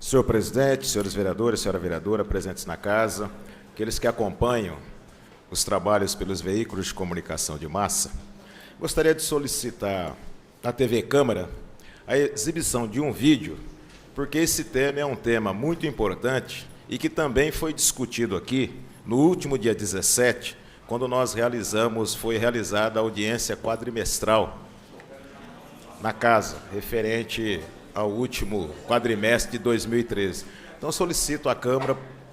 Senhor presidente, senhores vereadores, senhora vereadora, presentes na casa, aqueles que acompanham os trabalhos pelos veículos de comunicação de massa, gostaria de solicitar à TV Câmara a exibição de um vídeo, porque esse tema é um tema muito importante e que também foi discutido aqui no último dia 17, quando foi realizada a audiência quadrimestral na casa, referente ao último quadrimestre de 2013. Então, solicito à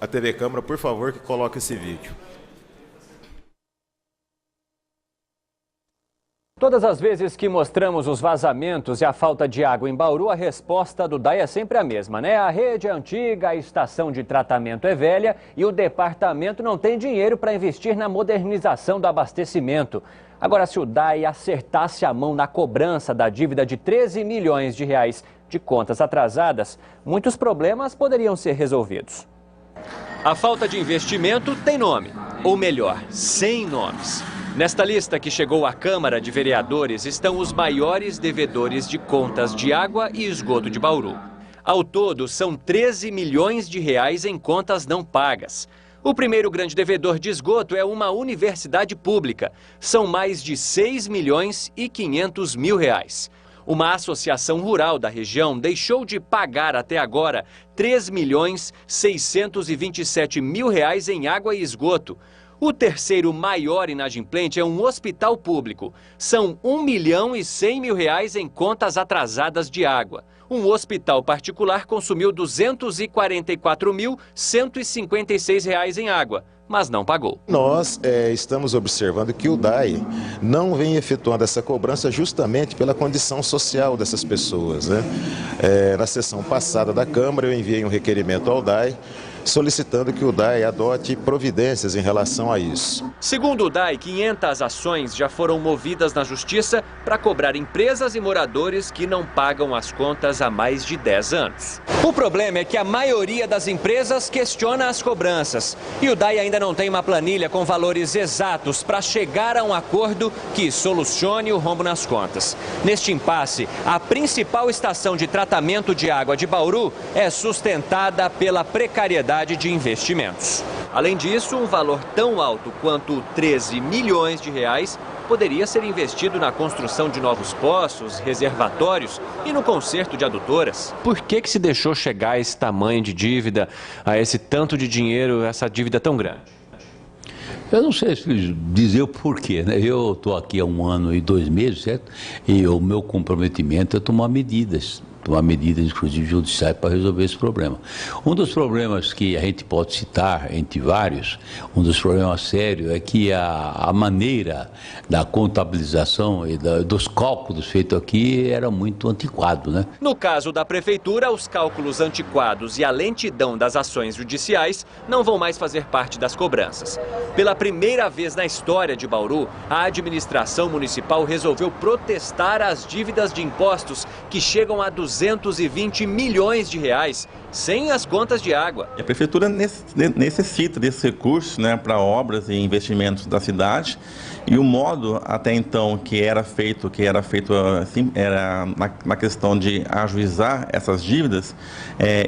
TV Câmara, por favor, que coloque esse vídeo. Todas as vezes que mostramos os vazamentos e a falta de água em Bauru, a resposta do DAI é sempre a mesma, né? A rede é antiga, a estação de tratamento é velha e o departamento não tem dinheiro para investir na modernização do abastecimento. Agora, se o DAI acertasse a mão na cobrança da dívida de 13 milhões de reais de contas atrasadas, muitos problemas poderiam ser resolvidos. A falta de investimento tem nome, ou melhor, 100 nomes. Nesta lista que chegou à Câmara de Vereadores estão os maiores devedores de contas de água e esgoto de Bauru. Ao todo, são 13 milhões de reais em contas não pagas. O primeiro grande devedor de esgoto é uma universidade pública. São mais de 6 milhões e 500 mil reais. Uma associação rural da região deixou de pagar até agora 3 milhões 627 mil reais em água e esgoto. O terceiro maior inadimplente é um hospital público. São 1 milhão e 100 mil reais em contas atrasadas de água. Um hospital particular consumiu R$ 244.156 reais em água, mas não pagou. Nós estamos observando que o DAI não vem efetuando essa cobrança justamente pela condição social dessas pessoas, né? Na sessão passada da Câmara, eu enviei um requerimento ao DAI solicitando que o DAI adote providências em relação a isso. Segundo o DAI, 500 ações já foram movidas na Justiça para cobrar empresas e moradores que não pagam as contas há mais de 10 anos. O problema é que a maioria das empresas questiona as cobranças e o DAI ainda não tem uma planilha com valores exatos para chegar a um acordo que solucione o rombo nas contas. Neste impasse, a principal estação de tratamento de água de Bauru é sustentada pela precariedade de investimentos. Além disso, um valor tão alto quanto 13 milhões de reais poderia ser investido na construção de novos poços, reservatórios e no conserto de adutoras. Por que se deixou chegar a esse tamanho de dívida, a esse tanto de dinheiro, essa dívida tão grande? Eu não sei dizer o porquê, né? Eu estou aqui há 1 ano e 2 meses, certo? E o meu comprometimento é tomar medidas, inclusive judiciais, para resolver esse problema. Um dos problemas que a gente pode citar, entre vários, um dos problemas sérios é que a maneira da contabilização e dos cálculos feitos aqui era muito antiquado, né? No caso da Prefeitura, os cálculos antiquados e a lentidão das ações judiciais não vão mais fazer parte das cobranças. Pela primeira vez na história de Bauru, a administração municipal resolveu protestar as dívidas de impostos que chegam a 220 milhões de reais, sem as contas de água. A Prefeitura necessita desse recurso, né, para obras e investimentos da cidade, e o modo até então que era feito assim, era na questão de ajuizar essas dívidas,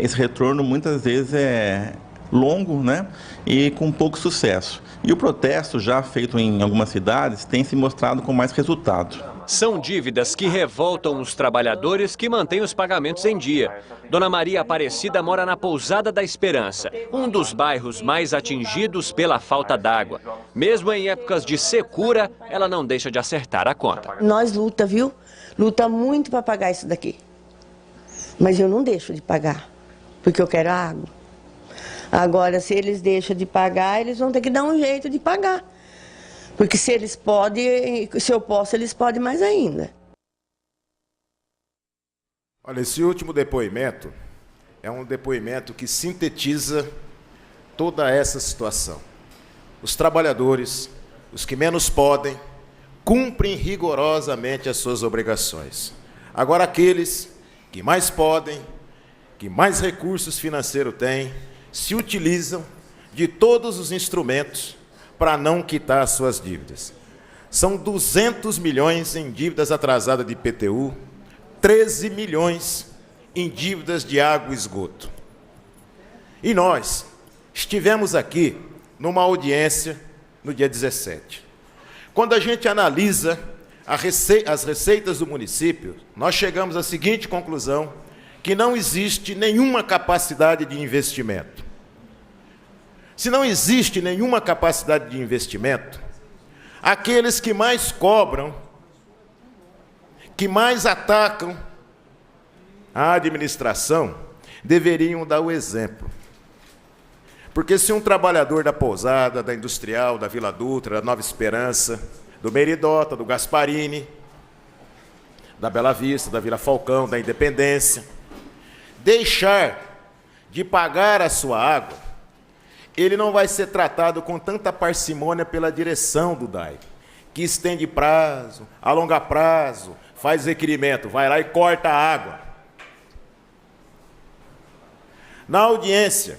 esse retorno muitas vezes é longo, né, e com pouco sucesso. E o protesto já feito em algumas cidades tem se mostrado com mais resultado. São dívidas que revoltam os trabalhadores que mantêm os pagamentos em dia. Dona Maria Aparecida mora na Pousada da Esperança, um dos bairros mais atingidos pela falta d'água. Mesmo em épocas de secura, ela não deixa de acertar a conta. Nós luta, viu? Luta muito para pagar isso daqui. Mas eu não deixo de pagar, porque eu quero água. Agora, se eles deixam de pagar, eles vão ter que dar um jeito de pagar. Porque se eles podem, se eu posso, eles podem mais ainda. Olha, esse último depoimento é um depoimento que sintetiza toda essa situação. Os trabalhadores, os que menos podem, cumprem rigorosamente as suas obrigações. Agora, aqueles que mais podem, que mais recursos financeiros têm, se utilizam de todos os instrumentos para não quitar as suas dívidas. São 200 milhões em dívidas atrasadas de IPTU, 13 milhões em dívidas de água e esgoto. E nós estivemos aqui numa audiência no dia 17. Quando a gente analisa as receitas do município, nós chegamos à seguinte conclusão, que não existe nenhuma capacidade de investimento. Se não existe nenhuma capacidade de investimento, aqueles que mais cobram, que mais atacam a administração, deveriam dar o exemplo. Porque se um trabalhador da Pousada, da Industrial, da Vila Dutra, da Nova Esperança, do Meridota, do Gasparini, da Bela Vista, da Vila Falcão, da Independência, deixar de pagar a sua água, ele não vai ser tratado com tanta parcimônia pela direção do DAI, que estende prazo, alonga prazo, faz requerimento, vai lá e corta a água. Na audiência,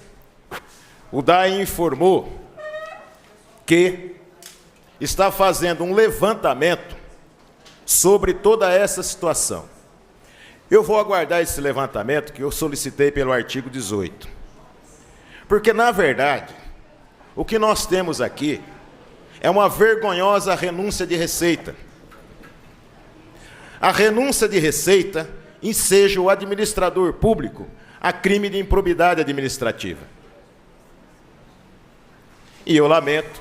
o DAI informou que está fazendo um levantamento sobre toda essa situação. Eu vou aguardar esse levantamento que eu solicitei pelo artigo 18. Porque, na verdade, o que nós temos aqui é uma vergonhosa renúncia de receita. A renúncia de receita enseja o administrador público a crime de improbidade administrativa. E eu lamento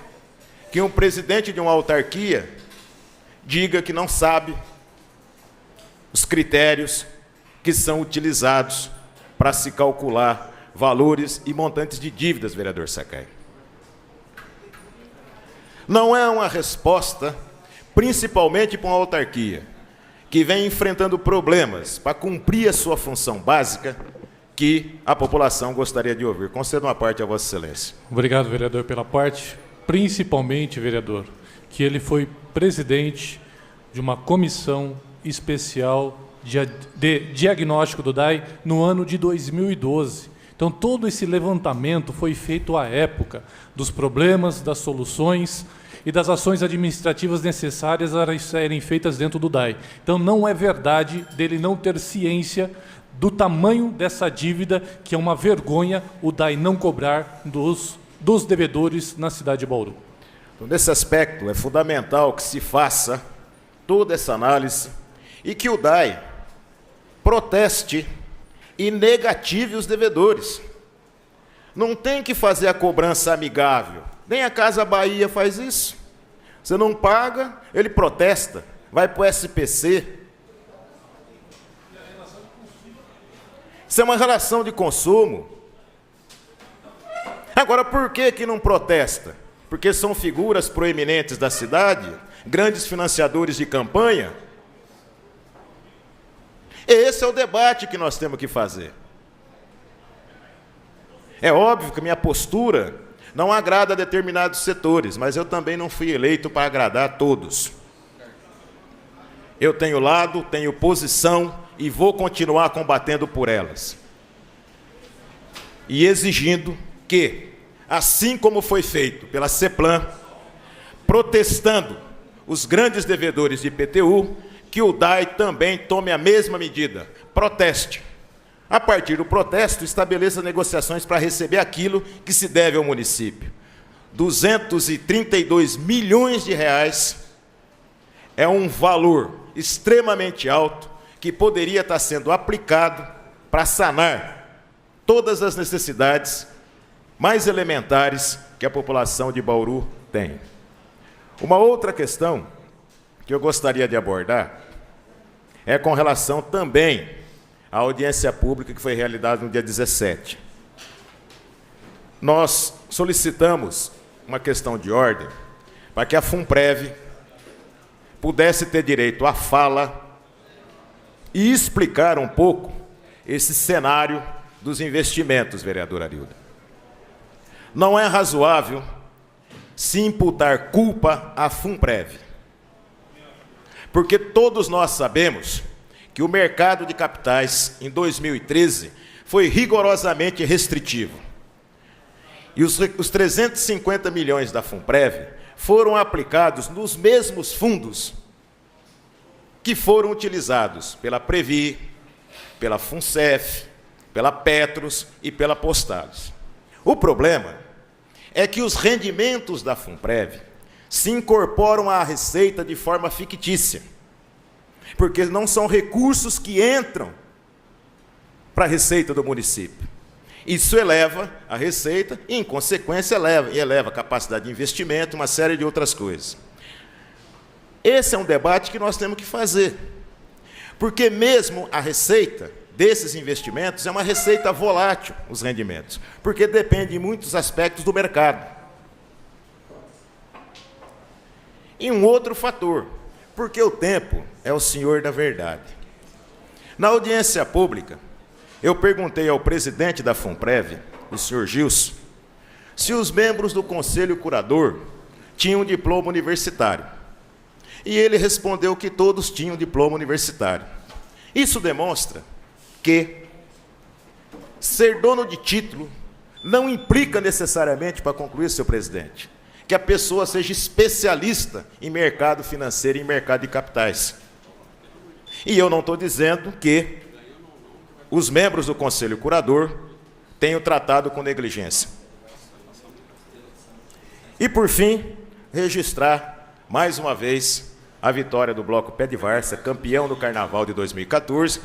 que um presidente de uma autarquia diga que não sabe os critérios que são utilizados para se calcular valores e montantes de dívidas, vereador Sakai. Não é uma resposta, principalmente para uma autarquia que vem enfrentando problemas para cumprir a sua função básica, que a população gostaria de ouvir. Conceda uma parte a Vossa Excelência. Obrigado, vereador, pela parte. Principalmente, vereador, que ele foi presidente de uma comissão especial de diagnóstico do DAI no ano de 2012. Então, todo esse levantamento foi feito à época dos problemas, das soluções e das ações administrativas necessárias a serem feitas dentro do DAI. Então, não é verdade dele não ter ciência do tamanho dessa dívida, que é uma vergonha o DAI não cobrar dos devedores na cidade de Bauru. Então, nesse aspecto, é fundamental que se faça toda essa análise e que o DAI proteste e negative os devedores. Não tem que fazer a cobrança amigável. Nem a Casa Bahia faz isso. Você não paga, ele protesta, vai para o SPC. Isso é uma relação de consumo. Agora, por que não protesta? Porque são figuras proeminentes da cidade, grandes financiadores de campanha? Esse é o debate que nós temos que fazer. É óbvio que minha postura não agrada a determinados setores, mas eu também não fui eleito para agradar a todos. Eu tenho lado, tenho posição e vou continuar combatendo por elas. E exigindo que, assim como foi feito pela CEPLAN, protestando os grandes devedores de IPTU, que o DAI também tome a mesma medida, proteste. A partir do protesto, estabeleça negociações para receber aquilo que se deve ao município. 232 milhões de reais é um valor extremamente alto que poderia estar sendo aplicado para sanar todas as necessidades mais elementares que a população de Bauru tem. Uma outra questão que eu gostaria de abordar é com relação também à audiência pública que foi realizada no dia 17. Nós solicitamos uma questão de ordem para que a FUNPREV pudesse ter direito à fala e explicar um pouco esse cenário dos investimentos, vereador Arildo. Não é razoável se imputar culpa à FUNPREV, porque todos nós sabemos que o mercado de capitais, em 2013, foi rigorosamente restritivo. E os 350 milhões da FUNPREV foram aplicados nos mesmos fundos que foram utilizados pela Previ, pela FUNCEF, pela Petros e pela Postales. O problema é que os rendimentos da FUNPREV se incorporam à receita de forma fictícia, porque não são recursos que entram para a receita do município. Isso eleva a receita e, em consequência, eleva a capacidade de investimento, uma série de outras coisas. Esse é um debate que nós temos que fazer, porque mesmo a receita desses investimentos é uma receita volátil, os rendimentos, porque depende em muitos aspectos do mercado. E um outro fator, porque o tempo é o senhor da verdade. Na audiência pública, eu perguntei ao presidente da FUNPREV, o senhor Gilson, se os membros do Conselho Curador tinham diploma universitário. E ele respondeu que todos tinham diploma universitário. Isso demonstra que ser dono de título não implica necessariamente, para concluir, senhor presidente, que a pessoa seja especialista em mercado financeiro e em mercado de capitais. E eu não estou dizendo que os membros do Conselho Curador tenham tratado com negligência. E, por fim, registrar, mais uma vez, a vitória do Bloco Pé de Várzea, campeão do Carnaval de 2014.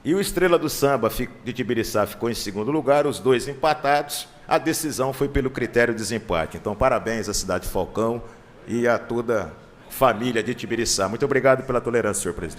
E o Estrela do Samba de Tibiriçá ficou em segundo lugar, os dois empatados. A decisão foi pelo critério de desempate. Então, parabéns à cidade de Falcão e a toda a família de Tibiriçá. Muito obrigado pela tolerância, senhor presidente.